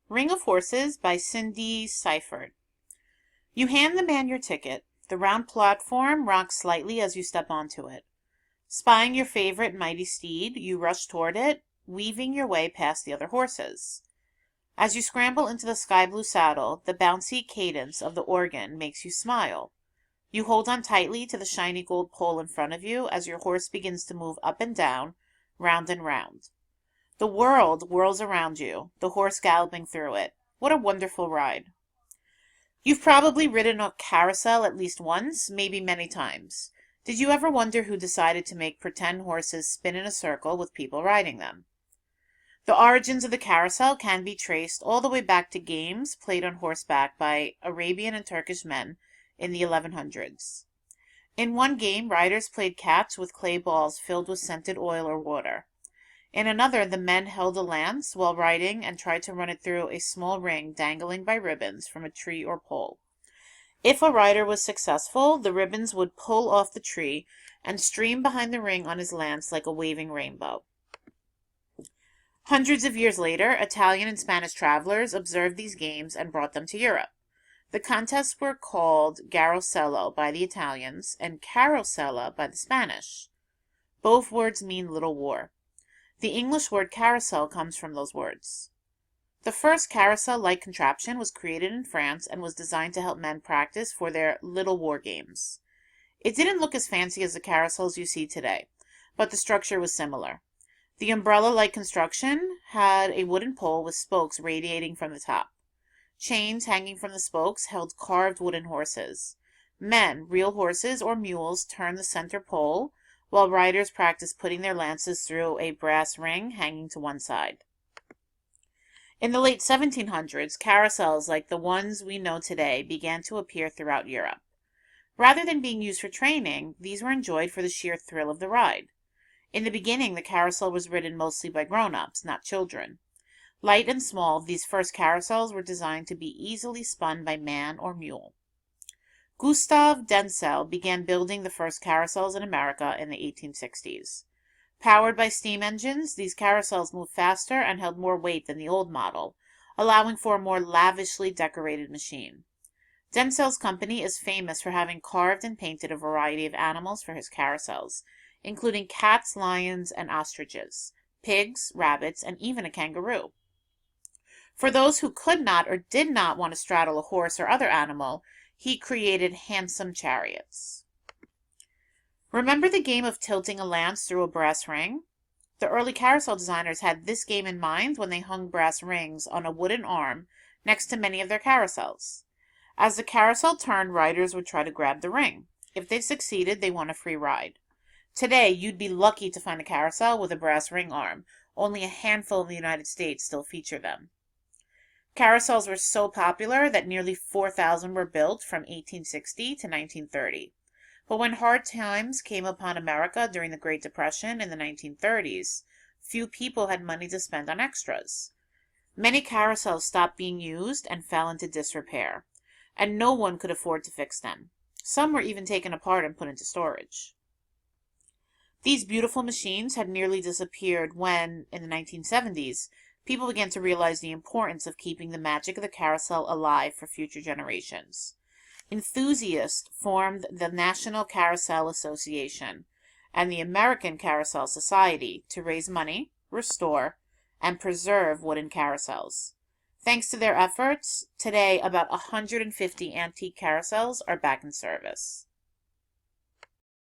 Ring of Horses by Cindy Seifert. You hand the man your ticket. The round platform rocks slightly as you step onto it. Spying your favorite mighty steed, you rush toward it, weaving your way past the other horses. As you scramble into the sky blue saddle, the bouncy cadence of the organ makes you smile. You hold on tightly to the shiny gold pole in front of you as your horse begins to move up and down, round and round. The world whirls around you, the horse galloping through it. What a wonderful ride. You've probably ridden a carousel at least once, maybe many times. Did you ever wonder who decided to make pretend horses spin in a circle with people riding them? The origins of the carousel can be traced all the way back to games played on horseback by Arabian and Turkish men in the 1100s. In one game, riders played cats with clay balls filled with scented oil or water. In another, the men held a lance while riding and tried to run it through a small ring dangling by ribbons from a tree or pole. If a rider was successful, the ribbons would pull off the tree and stream behind the ring on his lance like a waving rainbow. Hundreds of years later, Italian and Spanish travelers observed these games and brought them to Europe. The contests were called Carousel by the Italians and Carousel by the Spanish. Both words mean little war. The English word carousel comes from those words. The first carousel-like contraption was created in France and was designed to help men practice for their little war games. It didn't look as fancy as the carousels you see today, but the structure was similar. The umbrella-like construction had a wooden pole with spokes radiating from the top. Chains hanging from the spokes held carved wooden horses. Men, real horses or mules, turned the center pole, while riders practiced putting their lances through a brass ring hanging to one side. In the late 1700s, carousels like the ones we know today began to appear throughout Europe. Rather than being used for training, these were enjoyed for the sheer thrill of the ride. In the beginning, the carousel was ridden mostly by grown-ups, not children. Light and small, these first carousels were designed to be easily spun by man or mule. Gustav Denzel began building the first carousels in America in the 1860s. Powered by steam engines, these carousels moved faster and held more weight than the old model, allowing for a more lavishly decorated machine. Denzel's company is famous for having carved and painted a variety of animals for his carousels, including cats, lions, and ostriches, pigs, rabbits, and even a kangaroo. For those who could not or did not want to straddle a horse or other animal, he created handsome chariots. Remember the game of tilting a lance through a brass ring? The early carousel designers had this game in mind when they hung brass rings on a wooden arm next to many of their carousels. As the carousel turned, riders would try to grab the ring. If they succeeded, they won a free ride. Today, you'd be lucky to find a carousel with a brass ring arm. Only a handful in the United States still feature them. Carousels were so popular that nearly 4,000 were built from 1860 to 1930. But when hard times came upon America during the Great Depression in the 1930s, few people had money to spend on extras. Many carousels stopped being used and fell into disrepair, and no one could afford to fix them. Some were even taken apart and put into storage. These beautiful machines had nearly disappeared when, in the 1970s, people began to realize the importance of keeping the magic of the carousel alive for future generations. Enthusiasts formed the National Carousel Association and the American Carousel Society to raise money, restore, and preserve wooden carousels. Thanks to their efforts, today about 150 antique carousels are back in service.